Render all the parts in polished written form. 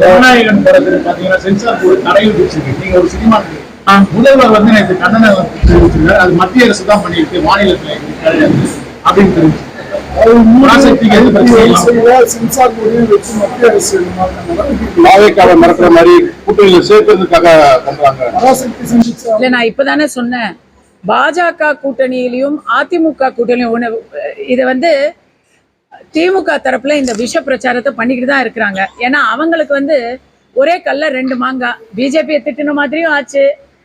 ஜனநாயகன் படத்துக்கு பாத்தீங்கன்னா censor board தடை விதிச்சிருக்கு. நீங்க ஒரு சினிமா முதல்வர் வந்து நேற்று கண்டனம் தெரிவிச்சிருக்காரு. அது மத்திய அரசு தான் பண்ணிருக்கு, மாநிலத்துல கிடையாது அப்படின்னு தெரிவிச்சிருக்காரு. மறக்கிற மாதிரி கூட்டணியில சேர்த்ததுக்காக இல்ல, நான் இப்பதானே சொன்னேன், பாஜக கூட்டணியிலையும் அதிமுக கூட்டணியும் இத வந்து திமுக தரப்புல இந்த விஷ பிரச்சாரத்தை பண்ணிக்கிட்டு தான் இருக்கிறாங்க. ஏன்னா அவங்களுக்கு வந்து ஒரே கல்ல ரெண்டு மாங்காய், பிஜேபியை திட்டின மாதிரியும் ஆச்சு,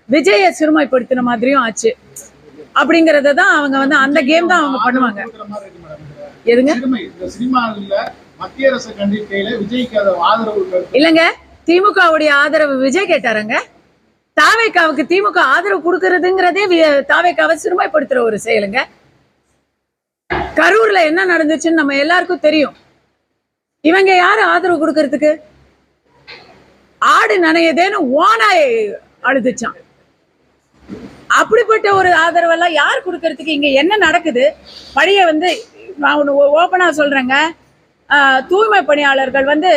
விஜயை சிறுமைப்படுத்தின மாதிரியும் ஆச்சு. அப்படிங்கறத தான் அவங்க வந்து அந்த கேம் தான் அவங்க பண்ணுவாங்க. எதுங்க மத்திய அரசு கண்டிக்கையில விஜய்க்கு ஆதரவு இல்லங்க, திமுகவுடைய ஆதரவு விஜய் கேட்டாருங்க. தாவேக்காவுக்கு திமுக ஆதரவு கொடுக்கறதுங்கிறதே தாவேக்காவை சிறுமைப்படுத்துற ஒரு செயலுங்க. கரூர்ல என்ன நடந்துச்சுன்னு நம்ம எல்லாருக்கும் தெரியும். இவங்க யாரு ஆதரவு கொடுக்கறதுக்கு? ஆடு நனையதேன்னு ஓனாய் அழுதுச்சான். அப்படிப்பட்ட ஒரு ஆதரவெல்லாம் யார் கொடுக்கறதுக்கு? இங்க என்ன நடக்குது? பழைய வந்து நான் ஒன்று ஓப்பனா சொல்றேங்க, தூய்மை பணியாளர்கள் வந்து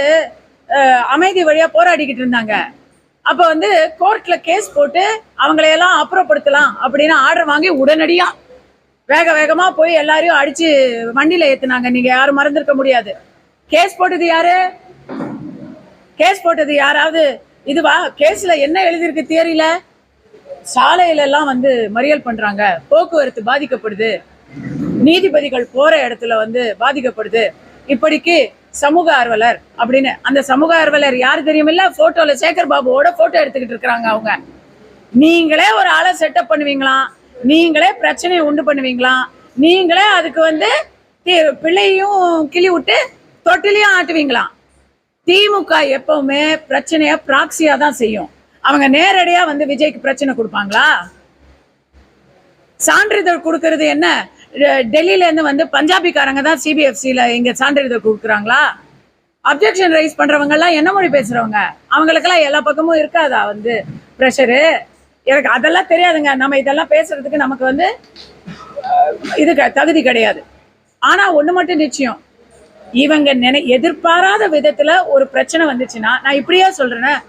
அமைதி வழியா போராடிக்கிட்டு இருந்தாங்க. அப்ப வந்து கோர்ட்ல கேஸ் போட்டு அவங்களையெல்லாம் அப்புறப்படுத்தலாம் அப்படின்னு ஆர்டர் வாங்கி உடனடியா வேக வேகமா போய் எல்லாரையும் அடிச்சு வண்டியில ஏத்துனாங்க. நீங்க யாரும் மறந்துருக்க முடியாது. கேஸ் போட்டது யாரு? கேஸ் போட்டது யாராவது இதுவா? கேஸ்ல என்ன எழுதியிருக்கு தியரியில? சாலையில எல்லாம் வந்து மறியல் பண்றாங்க, போக்குவரத்து பாதிக்கப்படுது, நீதிபதிகள் போற இடத்துல வந்து பாதிக்கப்படுது, இப்படிக்கு சமூக ஆர்வலர் அப்படின்னு. அந்த சமூக ஆர்வலர் யாரு தெரியுமில்ல? போட்டோல சேகர் பாபுவோட போட்டோ எடுத்துக்கிட்டு இருக்கிறாங்க அவங்க. நீங்களே ஒரு ஆளை செட்டப் பண்ணுவீங்களா? நீங்களே பிரச்சனையை உண்டு பண்ணுவீங்களா? நீங்களே அதுக்கு வந்து பிள்ளையும் கிளி விட்டு தொட்டிலையும் ஆட்டுவீங்களாம். திமுக எப்பவுமே பிரச்சனைய பிராக்சியா தான் செய்யும். அவங்க நேரடியா வந்து விஜய்க்கு பிரச்சனை கொடுப்பாங்களா? சான்றிதழ் கொடுக்கறது என்ன? டெல்லியில இருந்து வந்து பஞ்சாபிக்காரங்க தான் சிபிஎஃப்சில இங்க சான்றிதழ் கொடுக்குறாங்களா? அப்ஜெக்ஷன் ரைஸ் பண்றவங்க எல்லாம் என்ன மொழி பேசுறவங்க? அவங்களுக்கெல்லாம் எல்லா பக்கமும் இருக்காதா வந்து ப்ரெஷரு? எனக்கு அதெல்லாம் தெரியாதுங்க. நம்ம இதெல்லாம் பேசுறதுக்கு நமக்கு வந்து இது தகுதி கிடையாது. ஆனா ஒண்ணு மட்டும் நிச்சயம், இவங்க எதிர்பாராத விதத்துல ஒரு பிரச்சனை வந்துச்சுன்னா, நான் இப்படியே சொல்றேன்,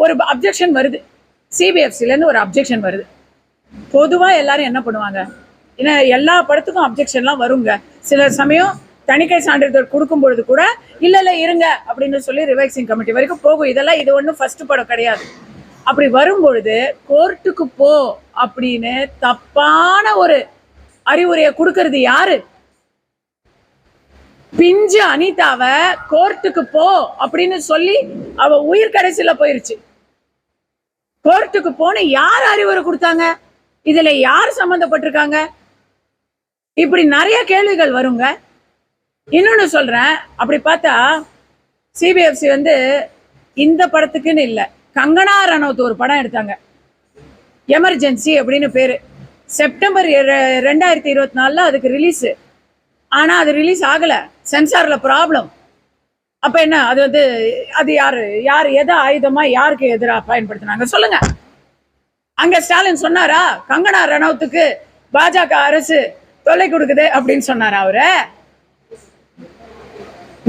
ஒரு அப்ஜெக்ஷன் வருது, சிபிஎஃப்சில இருந்து ஒரு அப்ஜெக்ஷன் வருது. பொதுவா எல்லாரும் என்ன பண்ணுவாங்க? ஏன்னா எல்லா படத்துக்கும் அப்ஜெக்ஷன்லாம் வருங்க. சில சமயம் தணிக்கை சான்றிதழ் கொடுக்கும் பொழுது கூட இல்ல இருங்க அப்படின்னு சொல்லி ரிவைசிங் கமிட்டி வரைக்கும் போகும். இதெல்லாம் இது ஒன்றும் ஃபர்ஸ்ட் படம் கிடையாது. அப்படி வரும்பொழுது கோர்ட்டுக்கு போ அப்படின்னு தப்பான ஒரு அறிவுரையை கொடுக்கறது யாரு? பிஞ்சு அனிதாவை கோர்ட்டுக்கு போ அப்படின்னு சொல்லி அவ உயிர் கடைசியில போயிருச்சு. கோர்ட்டுக்கு போன யார் அறிவுரை கொடுத்தாங்க? இதுல யார் சம்பந்தப்பட்டிருக்காங்க? இப்படி நிறைய கேள்விகள் வருங்க. இன்னொன்னு சொல்றேன், அப்படி பார்த்தா சிபிஎஃப்சி வந்து இந்த படத்துக்குன்னு இல்லை, கங்கனா ரனௌத் ஒரு படம் எடுத்தாங்க, எமர்ஜென்சி அப்படின்னு பேரு. செப்டம்பர் 2024 அதுக்கு ரிலீஸ். ஆனா அது ரிலீஸ் ஆகல, சென்சார்ல ப்ராப்ளம். அப்ப என்ன அது வந்து அது யாரு எதை ஆயுதமா யாருக்கு எதிராக பயன்படுத்தினாங்க சொல்லுங்க? அங்க ஸ்டாலின் சொன்னாரா கங்கனா ரனௌத்துக்கு பாஜக அரசு தொல்லை கொடுக்குது அப்படின்னு சொன்னாரா அவரு?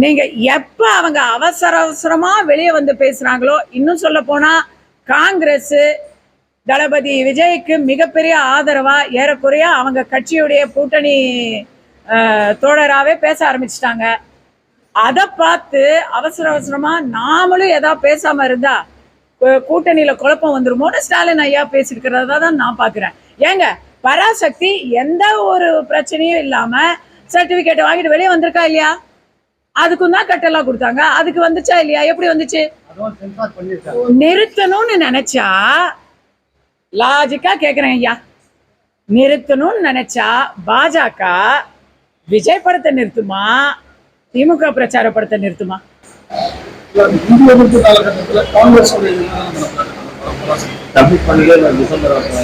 நீங்க எப்ப அவங்க அவசர அவசரமா வெளியே வந்து பேசுறாங்களோ, இன்னும் சொல்ல போனா காங்கிரஸ் தளபதி விஜய்க்கு மிகப்பெரிய ஆதரவா ஏறக்குறைய அவங்க கட்சியுடைய கூட்டணி தோழராகவே பேச ஆரம்பிச்சிட்டாங்க. அதை பார்த்து அவசர அவசரமா நாமளும் ஏதாவது பேசாம இருந்தா கூட்டணியில குழப்பம் வந்துருமோன்னு ஸ்டாலின் ஐயா பேசிருக்கிறதா தான் நான் பாக்குறேன். ஏங்க, பராசக்தி எந்த ஒரு பிரச்சனையும் இல்லாம சர்டிபிகேட் வாங்கிட்டு வெளியே வந்திருக்கா இல்லையா? அதுக்கும் தான் கட்டெல்லாம் கொடுத்தாங்க. அதுக்கு வந்துச்சா இல்லையா? எப்படி வந்துச்சு? நிறுத்தணும்னு நினைச்சா, லாஜிக்கா கேக்குறேன் ஐயா, நிறுத்தணும்னு நினைச்சா பாஜக விஜய் படத்தை நிறுத்துமா? திமுக பிரச்சார படத்தை நிறுத்துமா? காங்கிரஸ்